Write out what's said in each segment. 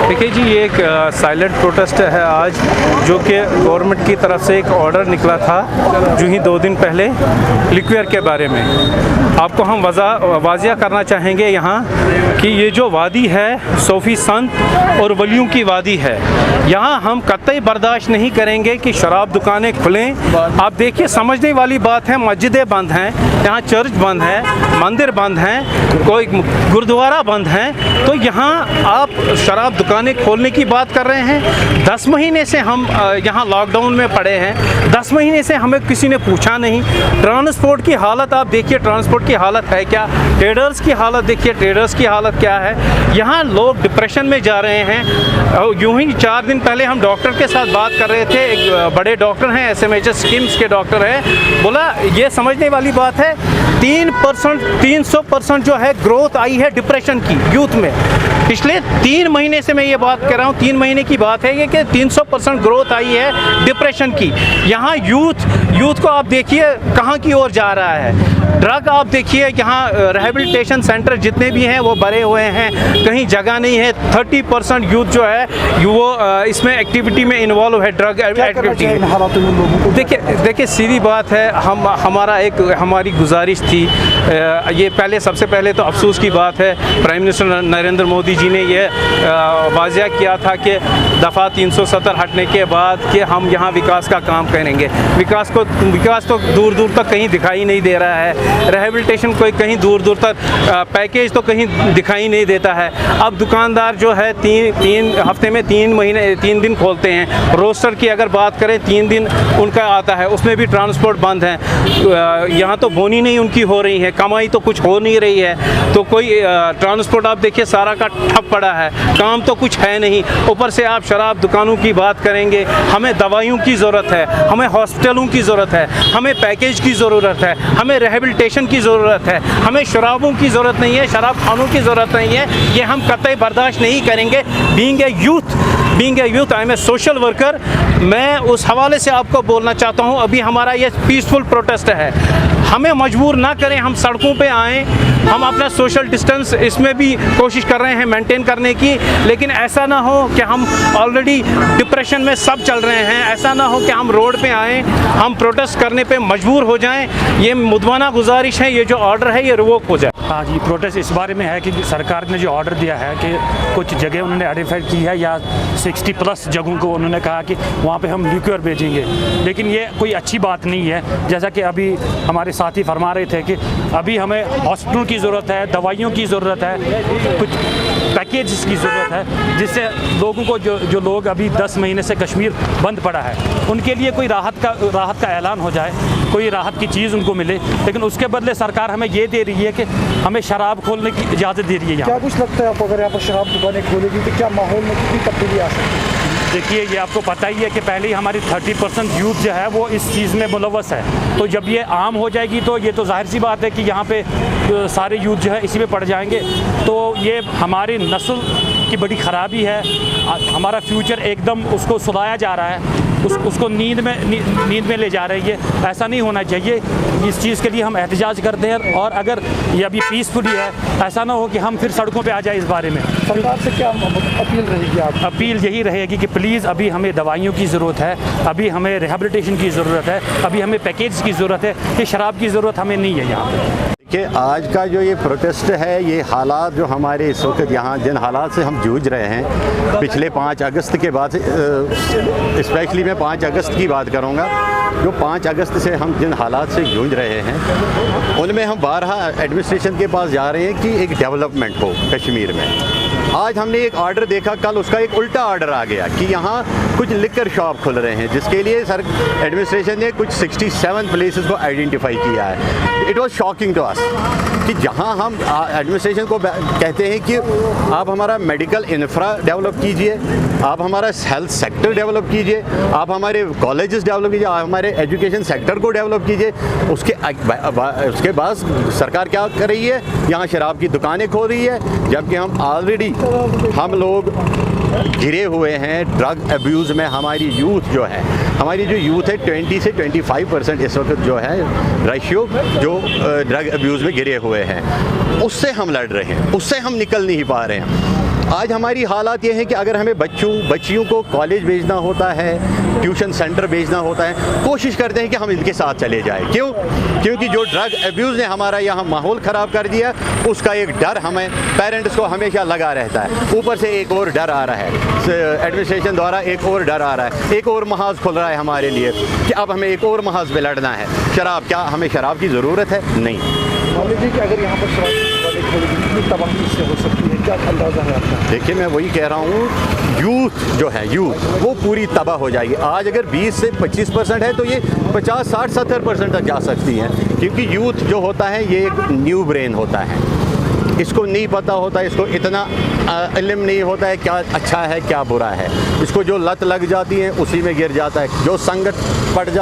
देखिए जी, ये एक साइलेंट प्रोटेस्ट है आज, जो कि गवर्नमेंट की तरफ से एक ऑर्डर निकला था जो ही 2 दिन पहले लिक्वियर के बारे में। आपको हम वाजिया करना चाहेंगे यहाँ कि ये जो वादी है सूफी संत और वलियों की वादी है। यहाँ हम कतई बर्दाश्त नहीं करेंगे कि शराब दुकानें खुलें। आप देखिए, समझने वाली बात है, मस्जिदें बंद हैं, यहाँ चर्च बंद है, मंदिर बंद हैं, कोई गुरुद्वारा बंद हैं, तो यहाँ आप शराब दुकानें खोलने की बात कर रहे हैं। 10 महीने से हम यहाँ लॉकडाउन में पड़े हैं, 10 महीने से हमें किसी ने पूछा नहीं। ट्रांसपोर्ट की हालत आप देखिए, ट्रांसपोर्ट की हालत है क्या, ट्रेडर्स की हालत देखिए, ट्रेडर्स की हालत क्या है। यहाँ लोग डिप्रेशन में जा रहे हैं। यूं ही 4 दिन पहले हम डॉक्टर के साथ बात कर रहे थे, एक बड़े डॉक्टर हैं, SMHS स्कीम्स के डॉक्टर हैं, बोला ये समझने वाली बात है 3% 300% जो है ग्रोथ आई है डिप्रेशन की यूथ में। पिछले 3 महीने से मैं ये बात कर रहा हूँ, 3 महीने की बात है ये कि 300% ग्रोथ आई है डिप्रेशन की। यहाँ यूथ को आप देखिए कहाँ की ओर जा रहा है। ड्रग आप देखिए, यहाँ रिहेबिलिटेशन सेंटर जितने भी हैं वो भरे हुए हैं, कहीं जगह नहीं है। 30% यूथ जो है वो इसमें एक्टिविटी में इन्वॉल्व है, ड्रग एक्टिविटी। देखिए सीधी बात है, हमारी गुजारिश थी, ये सबसे पहले तो अफसोस की बात है, प्राइम मिनिस्टर नरेंद्र मोदी जी ने ये वाजिया किया था कि दफ़ा 370 हटने के बाद कि हम यहाँ विकास का काम करेंगे। विकास तो दूर दूर तक कहीं दिखाई नहीं दे रहा है। रिहेबिलिटेशन कोई कहीं दूर दूर तक पैकेज तो कहीं दिखाई नहीं देता है। अब दुकानदार जो है 3 हफ्ते में 3 दिन खोलते हैं। रोस्टर की अगर बात करें 3 दिन उनका आता है, उसमें भी ट्रांसपोर्ट बंद है। यहाँ तो बोनी नहीं उनकी हो रही है, कमाई तो कुछ हो नहीं रही है, तो कोई ट्रांसपोर्ट आप देखिए सारा का ठप पड़ा है, काम तो कुछ है नहीं। ऊपर से आप शराब दुकानों की बात करेंगे। हमें दवाइयों की ज़रूरत है, हमें हॉस्पिटलों की ज़रूरत है, हमें पैकेज की ज़रूरत है, हमें रिहेबिलिटेशन की ज़रूरत है, हमें शराबों की ज़रूरत नहीं है, शराब खानों की ज़रूरत नहीं है। ये हम कतई बर्दाश्त नहीं करेंगे। Being a youth I am a social worker, मैं उस हवाले से आपको बोलना चाहता हूँ, अभी हमारा ये पीसफुल प्रोटेस्ट है, हमें मजबूर ना करें, हम सड़कों पे आएँ। हम अपना सोशल डिस्टेंस इसमें भी कोशिश कर रहे हैं मेंटेन करने की, लेकिन ऐसा ना हो कि हम ऑलरेडी डिप्रेशन में सब चल रहे हैं, ऐसा ना हो कि हम रोड पे आएँ, हम प्रोटेस्ट करने पे मजबूर हो जाएं। ये मुद्वाना गुजारिश है, ये जो ऑर्डर है ये रिवोक हो जाए। हाँ जी, प्रोटेस्ट इस बारे में है कि सरकार ने जो ऑर्डर दिया है कि कुछ जगह उन्होंने आइडेंटिफाई की है, या 60+ जगहों को उन्होंने कहा कि वहाँ पे हम लिक्वियर भेजेंगे, लेकिन ये कोई अच्छी बात नहीं है। जैसा कि अभी हमारे साथी फरमा रहे थे कि अभी हमें हॉस्पिटल की ज़रूरत है, दवाइयों की ज़रूरत है, कुछ पैकेज की ज़रूरत है, जिससे लोगों को जो लोग अभी 10 महीने से कश्मीर बंद पड़ा है उनके लिए कोई राहत का ऐलान हो जाए, कोई राहत की चीज़ उनको मिले। लेकिन उसके बदले सरकार हमें ये दे रही है कि हमें शराब खोलने की इजाज़त दे रही है। क्या कुछ लगता है आपको, अगर यहाँ पर शराब दुकानें खोलेगी तो क्या माहौल में कितनी तब्दीली आ सकती है? देखिए, ये आपको पता ही है कि पहले ही हमारी 30% यूथ जो है वो इस चीज़ में मुलव्वस है, तो जब ये आम हो जाएगी तो ये तो जाहिर सी बात है कि यहाँ पे सारे यूथ जो है इसी में पड़ जाएंगे। तो ये हमारी नस्ल की बड़ी ख़राबी है, हमारा फ्यूचर एकदम उसको सुलाया जा रहा है। उसको नींद में ले जा रही है। ऐसा नहीं होना चाहिए। इस चीज़ के लिए हम एहतजाज करते हैं, और अगर ये अभी पीसफुली है, ऐसा ना हो कि हम फिर सड़कों पे आ जाए इस बारे में। सरकार से क्या अपील रहेगी आप? अपील यही रहेगी कि प्लीज़ अभी हमें दवाइयों की ज़रूरत है, अभी हमें रिहेबिलिटेशन की ज़रूरत है, अभी हमें पैकेज की ज़रूरत है, कि शराब की ज़रूरत हमें नहीं है यहाँ पर। कि आज का जो ये प्रोटेस्ट है, ये हालात जो हमारे इस वक्त यहाँ जिन हालात से हम जूझ रहे हैं पिछले 5 अगस्त के बाद, स्पेशली मैं 5 अगस्त की बात करूँगा, जो 5 अगस्त से हम जिन हालात से जूझ रहे हैं उनमें हम बारहा एडमिनिस्ट्रेशन के पास जा रहे हैं कि एक डेवलपमेंट हो कश्मीर में। आज हमने एक ऑर्डर देखा, कल उसका एक उल्टा ऑर्डर आ गया कि यहाँ कुछ लिकर शॉप खुल रहे हैं, जिसके लिए सर एडमिनिस्ट्रेशन ने कुछ 67 प्लेसेस को आइडेंटिफाई किया है। It was shocking to us कि जहाँ हम एडमिनिस्ट्रेशन को कहते हैं कि आप हमारा मेडिकल इंफ्रा डेवलप कीजिए, आप हमारा हेल्थ सेक्टर डेवलप कीजिए, आप हमारे कॉलेजेस डेवलप कीजिए, आप हमारे एजुकेशन सेक्टर को डेवलप कीजिए, उसके बाद सरकार क्या कर रही है, यहाँ शराब की दुकानें खोल रही है, जबकि हम ऑलरेडी हम लोग घिरे हुए हैं ड्रग अब्यूज़ में। हमारी यूथ जो है, हमारी जो यूथ है 20 से 25% इस वक्त जो है रेशियो जो ड्रग अब्यूज़ में घिरे हुए हैं, उससे हम लड़ रहे हैं, उससे हम निकल नहीं पा रहे हैं। आज हमारी हालात ये है कि अगर हमें बच्चियों को कॉलेज भेजना होता है, ट्यूशन सेंटर भेजना होता है, कोशिश करते हैं कि हम इनके साथ चले जाएं। क्यों? क्योंकि जो ड्रग अब्यूज़ ने हमारा यहाँ माहौल ख़राब कर दिया, उसका एक डर हमें पेरेंट्स को हमेशा लगा रहता है। ऊपर से एक और डर आ रहा है, एडमिनिस्ट्रेशन द्वारा एक और डर आ रहा है, एक और महाज खुल रहा है हमारे लिए कि अब हमें एक और महाज पे लड़ना है। शराब, क्या हमें शराब की ज़रूरत है? नहीं। मान लीजिए कि अगर यहाँ पर शराब की दुकानें खोलेगी, कितनी तबाही इससे हो सकती है, क्या अंदाज़ा है आपका? देखिए, मैं वही कह रहा हूँ, यूथ जो है, यूथ वो पूरी तबाह हो जाएगी। आज अगर 20 से 25% है तो ये 50, 60, 70% तक जा सकती हैं, क्योंकि यूथ जो होता है ये एक न्यू ब्रेन होता है, इसको नहीं पता होता, इसको इतना इल्म नहीं होता है क्या अच्छा है क्या बुरा है। इसको जो लत लग जाती है उसी में गिर जाता है, जो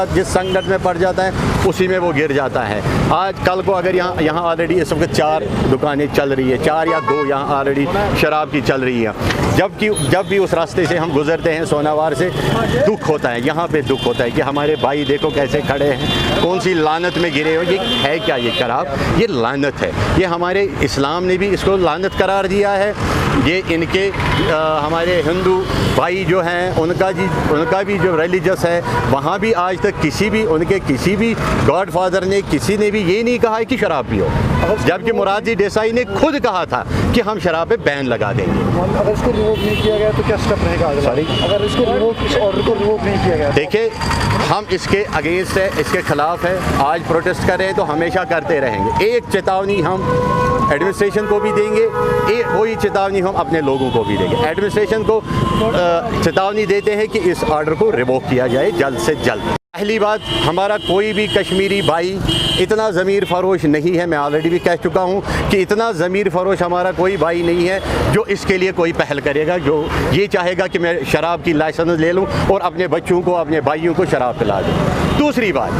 जिस संगत में पड़ जाता है उसी में वो गिर जाता है। आज कल को अगर यहाँ ऑलरेडी इस वक्त 4 दुकानें चल रही है, 4 या 2 यहाँ ऑलरेडी शराब की चल रही है। जब भी उस रास्ते से हम गुजरते हैं सोनावार से, दुख होता है, यहाँ पे दुख होता है कि हमारे भाई देखो कैसे खड़े हैं, कौन सी लानत में गिरे हो। ये है क्या? ये शराब, ये लानत है। ये हमारे इस्लाम ने भी इसको लानत करार दिया है। ये इनके हमारे हिंदू भाई जो हैं उनका भी जो रिलीजियस है, वहाँ भी आज तक किसी भी गॉड फादर ने, किसी ने भी ये नहीं कहा है कि शराब पियो, जबकि मुरारजी देसाई ने खुद कहा था कि हम शराब पे बैन लगा देंगे। अगर इसको रिवोक नहीं किया गया तो क्या स्टेप रहेगा? सॉरी, अगर इस ऑर्डर को रिवोक नहीं किया गया, देखिए हम इसके अगेंस्ट है, इसके खिलाफ है। आज प्रोटेस्ट कर रहे हैं तो हमेशा करते रहेंगे। एक चेतावनी हम एडमिनिस्ट्रेशन को भी देंगे, वही चेतावनी हम अपने लोगों को भी देंगे। एडमिनिस्ट्रेशन को चेतावनी देते हैं कि इस ऑर्डर को रिवोक किया जाए जल्द से जल्द। पहली बात, हमारा कोई भी कश्मीरी भाई इतना ज़मीर फरोश नहीं है। मैं ऑलरेडी भी कह चुका हूँ कि इतना ज़मीर फरोश हमारा कोई भाई नहीं है जो इसके लिए कोई पहल करेगा, जो ये चाहेगा कि मैं शराब की लाइसेंस ले लूँ और अपने बच्चों को, अपने भाइयों को शराब पिला दूँ। दूसरी बात,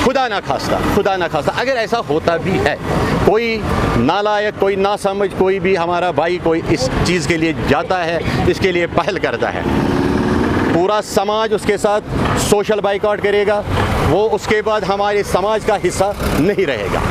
खुदा ना खास्ता अगर ऐसा होता भी है, कोई नालायक, कोई नासमझ, कोई भी हमारा भाई कोई इस चीज़ के लिए जाता है, इसके लिए पहल करता है, पूरा समाज उसके साथ सोशल बाइकआउट करेगा, वो उसके बाद हमारे समाज का हिस्सा नहीं रहेगा।